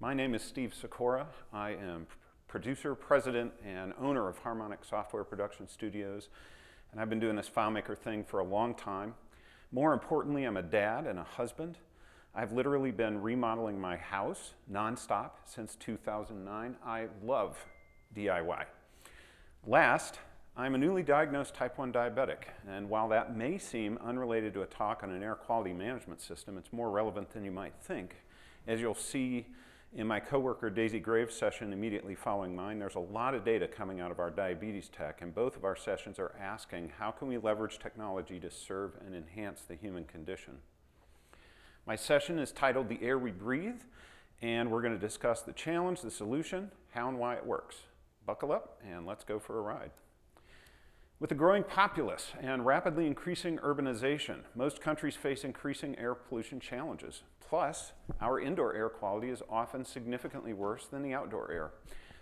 My name is Steve Sikora. I am producer, president, and owner of Harmonic Software Production Studios, and I've been doing this FileMaker thing for a long time. More importantly, I'm a dad and a husband. I've literally been remodeling my house nonstop since 2009. I love DIY. Last, I'm a newly diagnosed type 1 diabetic, and while that may seem unrelated to a talk on an air quality management system, it's more relevant than you might think. As you'll see in my coworker Daisy Graves' session immediately following mine, there's a lot of data coming out of our diabetes tech, and both of our sessions are asking how can we leverage technology to serve and enhance the human condition. My session is titled The Air We Breathe, and we're going to discuss the challenge, the solution, how and why it works. Buckle up and let's go for a ride. With a growing populace and rapidly increasing urbanization, most countries face increasing air pollution challenges. Plus, our indoor air quality is often significantly worse than the outdoor air.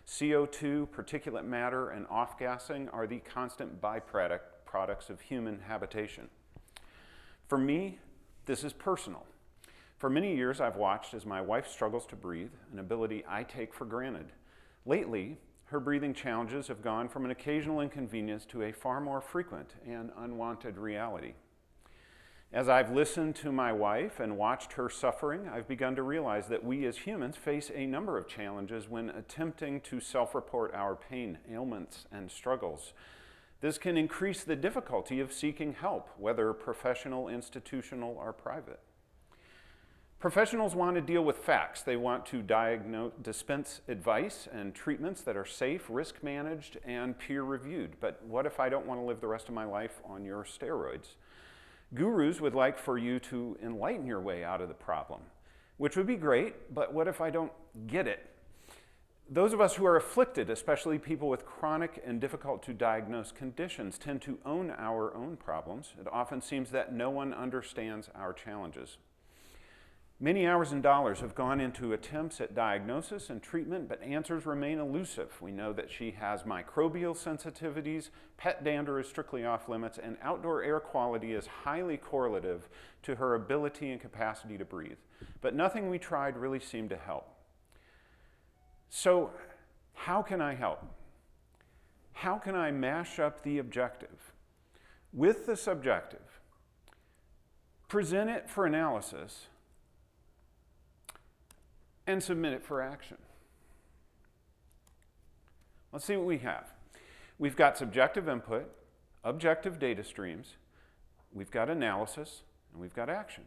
CO2, particulate matter, and off-gassing are the constant byproducts of human habitation. For me, this is personal. For many years, I've watched as my wife struggles to breathe, an ability I take for granted. Lately, her breathing challenges have gone from an occasional inconvenience to a far more frequent and unwanted reality. As I've listened to my wife and watched her suffering, I've begun to realize that we as humans face a number of challenges when attempting to self-report our pain, ailments, and struggles. This can increase the difficulty of seeking help, whether professional, institutional, or private. Professionals want to deal with facts. They want to dispense advice and treatments that are safe, risk-managed, and peer-reviewed. But what if I don't want to live the rest of my life on your steroids? Gurus would like for you to enlighten your way out of the problem, which would be great, but what if I don't get it? Those of us who are afflicted, especially people with chronic and difficult to diagnose conditions, tend to own our own problems. It often seems that no one understands our challenges. Many hours and dollars have gone into attempts at diagnosis and treatment, but answers remain elusive. We know that she has microbial sensitivities, pet dander is strictly off limits, and outdoor air quality is highly correlative to her ability and capacity to breathe. But nothing we tried really seemed to help. So, how can I help? How can I mash up the objective with the subjective, present it for analysis, and submit it for action? Let's see what we have. We've got subjective input, objective data streams, we've got analysis, and we've got action.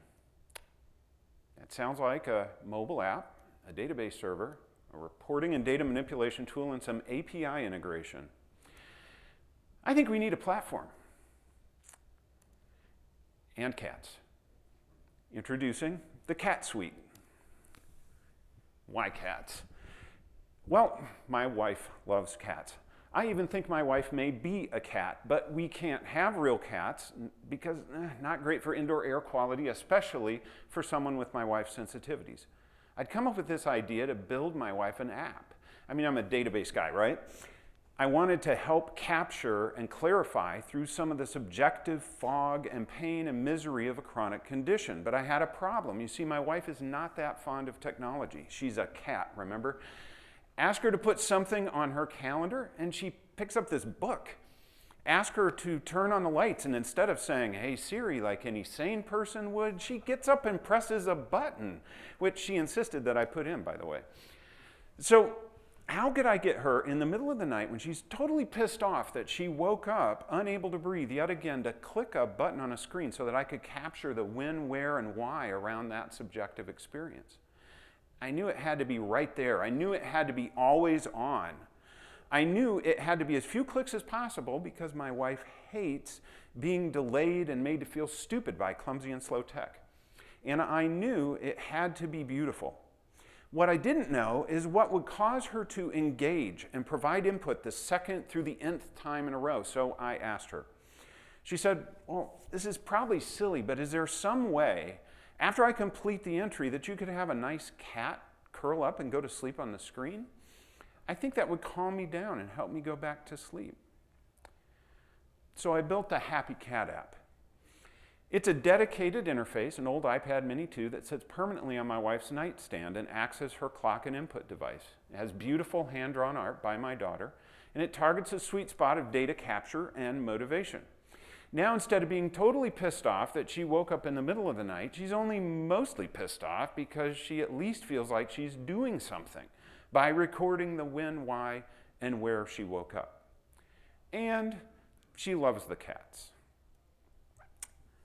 That sounds like a mobile app, a database server, a reporting and data manipulation tool, and some API integration. I think we need a platform. And cats. Introducing the Cat Suite. Why cats? Well, my wife loves cats. I even think my wife may be a cat, but we can't have real cats because not great for indoor air quality, especially for someone with my wife's sensitivities. I'd come up with this idea to build my wife an app. I mean, I'm a database guy, right? I wanted to help capture and clarify through some of the subjective fog and pain and misery of a chronic condition. But I had a problem. You see, my wife is not that fond of technology. She's a cat, remember? Ask her to put something on her calendar, and she picks up this book. Ask her to turn on the lights, and instead of saying, "Hey Siri," like any sane person would, she gets up and presses a button, which she insisted that I put in, by the way. So, how could I get her in the middle of the night when she's totally pissed off that she woke up unable to breathe yet again to click a button on a screen so that I could capture the when, where, and why around that subjective experience? I knew it had to be right there. I knew it had to be always on. I knew it had to be as few clicks as possible because my wife hates being delayed and made to feel stupid by clumsy and slow tech. And I knew it had to be beautiful. What I didn't know is what would cause her to engage and provide input the second through the nth time in a row, so I asked her. She said, "Well, this is probably silly, but is there some way, after I complete the entry, that you could have a nice cat curl up and go to sleep on the screen? I think that would calm me down and help me go back to sleep." So I built the Happy Cat app. It's a dedicated interface, an old iPad Mini 2, that sits permanently on my wife's nightstand and acts as her clock and input device. It has beautiful hand-drawn art by my daughter, and it targets a sweet spot of data capture and motivation. Now, instead of being totally pissed off that she woke up in the middle of the night, she's only mostly pissed off because she at least feels like she's doing something by recording the when, why, and where she woke up. And she loves the cats.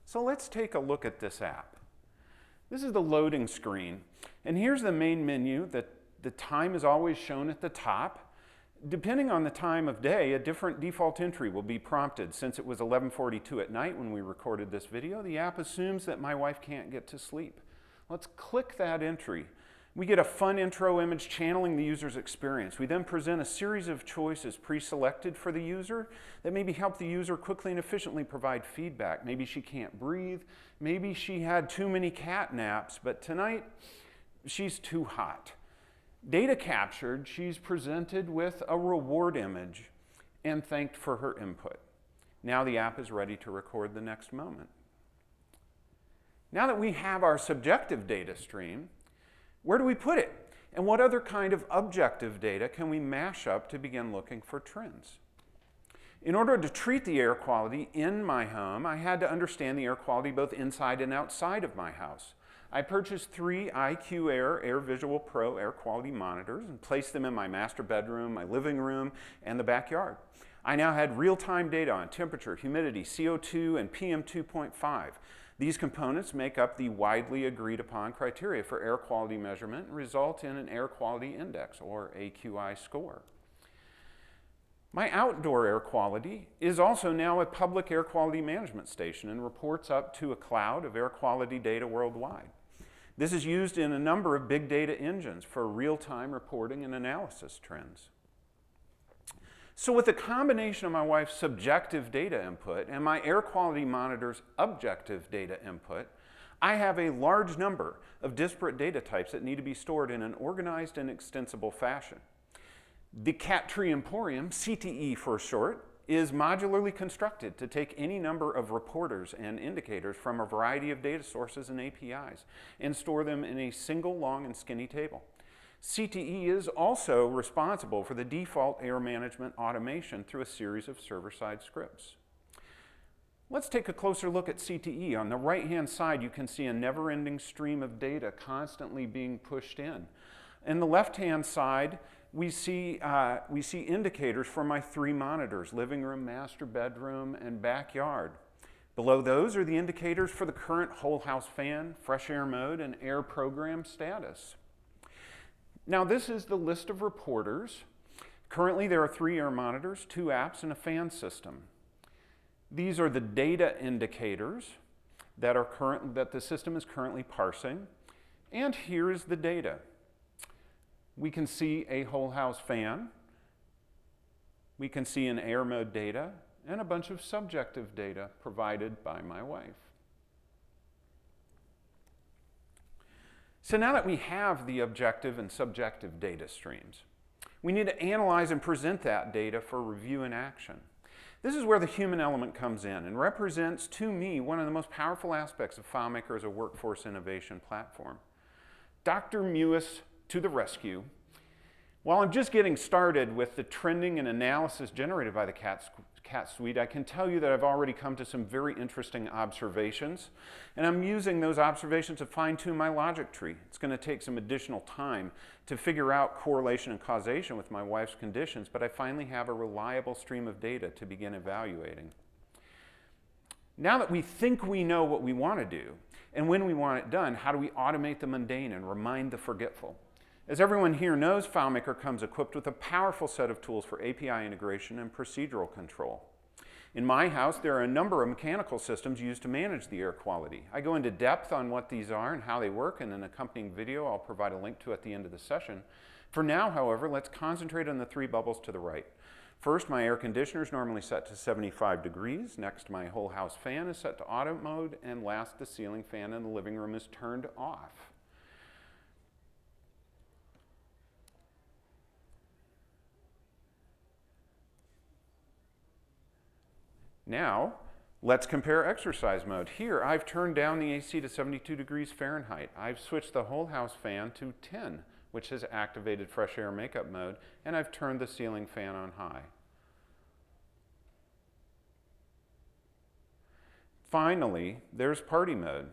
So let's take a look at this app. This is the loading screen, and here's the main menu. The time is always shown at the top. Depending on the time of day, a different default entry will be prompted. Since it was 11:42 at night when we recorded this video, the app assumes that my wife can't get to sleep. Let's click that entry. We get a fun intro image channeling the user's experience. We then present a series of choices pre-selected for the user that maybe help the user quickly and efficiently provide feedback. Maybe she can't breathe. Maybe she had too many cat naps, but tonight she's too hot. Data captured, she's presented with a reward image and thanked for her input. Now the app is ready to record the next moment. Now that we have our subjective data stream, where do we put it? And what other kind of objective data can we mash up to begin looking for trends? In order to treat the air quality in my home, I had to understand the air quality both inside and outside of my house. I purchased 3 IQ Air Visual Pro air quality monitors and placed them in my master bedroom, my living room, and the backyard. I now had real-time data on temperature, humidity, CO2, and PM2.5. These components make up the widely agreed upon criteria for air quality measurement and result in an air quality index, or AQI score. My outdoor air quality is also now a public air quality management station and reports up to a cloud of air quality data worldwide. This is used in a number of big data engines for real-time reporting and analysis trends. So with the combination of my wife's subjective data input and my air quality monitor's objective data input, I have a large number of disparate data types that need to be stored in an organized and extensible fashion. The Cat Tree Emporium, CTE for short, is modularly constructed to take any number of reporters and indicators from a variety of data sources and APIs and store them in a single long and skinny table. CTE is also responsible for the default air management automation through a series of server-side scripts. Let's take a closer look at CTE. On the right-hand side, you can see a never-ending stream of data constantly being pushed in. In the left-hand side, we see indicators for my 3 monitors, living room, master bedroom, and backyard. Below those are the indicators for the current whole house fan, fresh air mode, and air program status. Now this is the list of reporters. Currently there are 3 air monitors, 2 apps, and a fan system. These are the data indicators that the system is currently parsing. And here is the data. We can see a whole house fan. We can see an air mode data and a bunch of subjective data provided by my wife. So now that we have the objective and subjective data streams, we need to analyze and present that data for review and action. This is where the human element comes in and represents, to me, one of the most powerful aspects of FileMaker as a workforce innovation platform. Dr. Mewis to the rescue. While I'm just getting started with the trending and analysis generated by the Cat Suite, I can tell you that I've already come to some very interesting observations, and I'm using those observations to fine-tune my logic tree. It's going to take some additional time to figure out correlation and causation with my wife's conditions, but I finally have a reliable stream of data to begin evaluating. Now that we think we know what we want to do, and when we want it done, how do we automate the mundane and remind the forgetful? As everyone here knows, FileMaker comes equipped with a powerful set of tools for API integration and procedural control. In my house, there are a number of mechanical systems used to manage the air quality. I go into depth on what these are and how they work in an accompanying video I'll provide a link to at the end of the session. For now, however, let's concentrate on the 3 bubbles to the right. First, my air conditioner is normally set to 75 degrees. Next, my whole house fan is set to auto mode. And last, the ceiling fan in the living room is turned off. Now, Let's compare exercise mode. Here, I've turned down the AC to 72 degrees Fahrenheit. I've switched the whole house fan to 10, which has activated fresh air makeup mode, and I've turned the ceiling fan on high. Finally, there's party mode.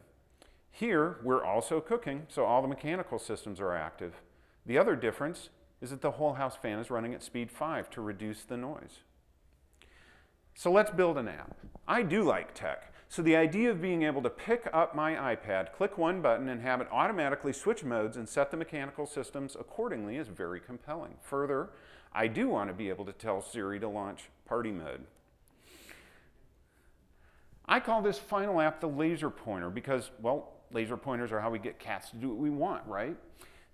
Here, we're also cooking, so all the mechanical systems are active. The other difference is that the whole house fan is running at speed 5 to reduce the noise. So let's build an app. I do like tech, so the idea of being able to pick up my iPad, click one button, and have it automatically switch modes and set the mechanical systems accordingly is very compelling. Further, I do want to be able to tell Siri to launch party mode. I call this final app the laser pointer because, well, laser pointers are how we get cats to do what we want, right?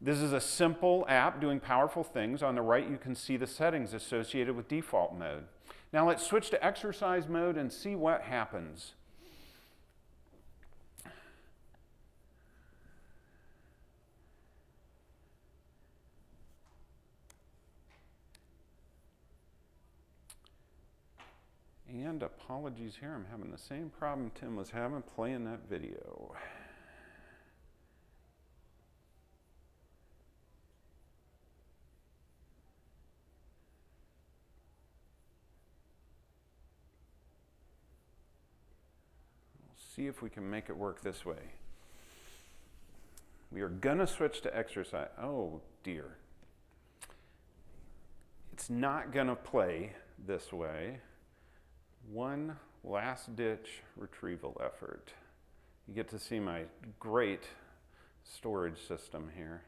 This is a simple app doing powerful things. On the right, you can see the settings associated with default mode. Now let's switch to exercise mode and see what happens. And apologies here, I'm having the same problem Tim was having playing that video. See if we can make it work this way. We are gonna switch to exercise. Oh dear. It's not gonna play this way. One last ditch retrieval effort. You get to see my great storage system here.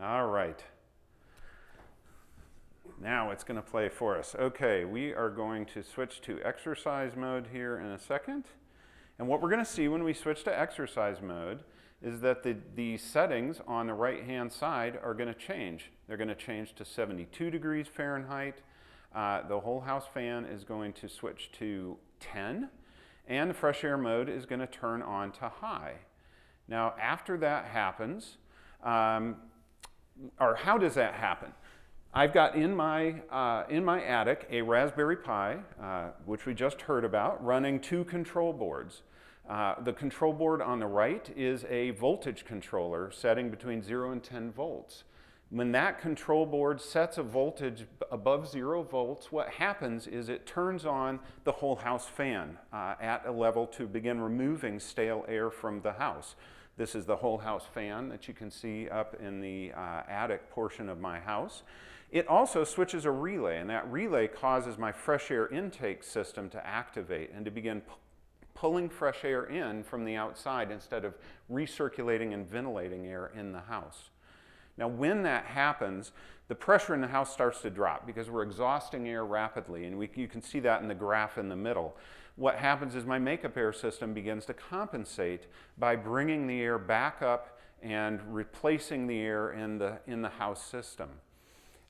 All right. Now it's going to play for us. Okay, we are going to switch to exercise mode here in a second. And what we're going to see when we switch to exercise mode is that the settings on the right-hand side are going to change. They're going to change to 72 degrees Fahrenheit. The whole house fan is going to switch to 10. And the fresh air mode is going to turn on to high. Now, after that happens, or how does that happen? I've got in my attic a Raspberry Pi, which we just heard about, running 2 control boards. The control board on the right is a voltage controller setting between 0 and 10 volts. When that control board sets a voltage above 0 volts, what happens is it turns on the whole house fan at a level to begin removing stale air from the house. This is the whole house fan that you can see up in the attic portion of my house. It also switches a relay, and that relay causes my fresh air intake system to activate and to begin pulling fresh air in from the outside instead of recirculating and ventilating air in the house. Now, when that happens, the pressure in the house starts to drop because we're exhausting air rapidly, and you can see that in the graph in the middle. What happens is my makeup air system begins to compensate by bringing the air back up and replacing the air in the house system.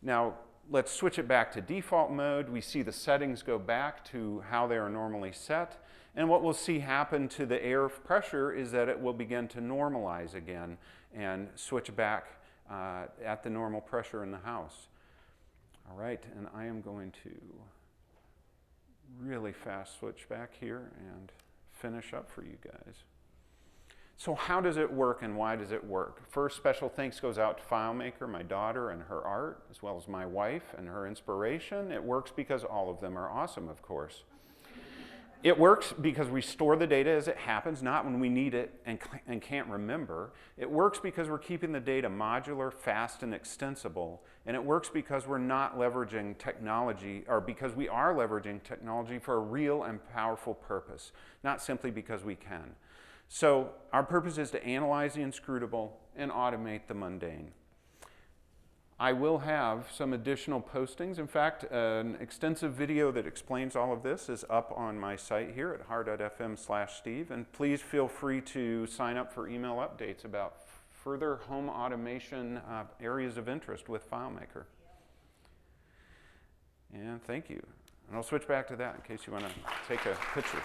Now, let's switch it back to default mode. We see the settings go back to how they are normally set. And what we'll see happen to the air pressure is that it will begin to normalize again and switch back at the normal pressure in the house. All right, and I am going to really fast switch back here and finish up for you guys. So how does it work and why does it work? First, special thanks goes out to FileMaker, my daughter and her art, as well as my wife and her inspiration. It works because all of them are awesome, of course. It works because we store the data as it happens, not when we need it and can't remember. It works because we're keeping the data modular, fast, and extensible. And it works because we're not leveraging technology, or because we are leveraging technology for a real and powerful purpose, not simply because we can. So our purpose is to analyze the inscrutable and automate the mundane. I will have some additional postings. In fact, an extensive video that explains all of this is up on my site here at har.fm/Steve. And please feel free to sign up for email updates about further home automation areas of interest with FileMaker. And thank you. And I'll switch back to that in case you want to take a picture.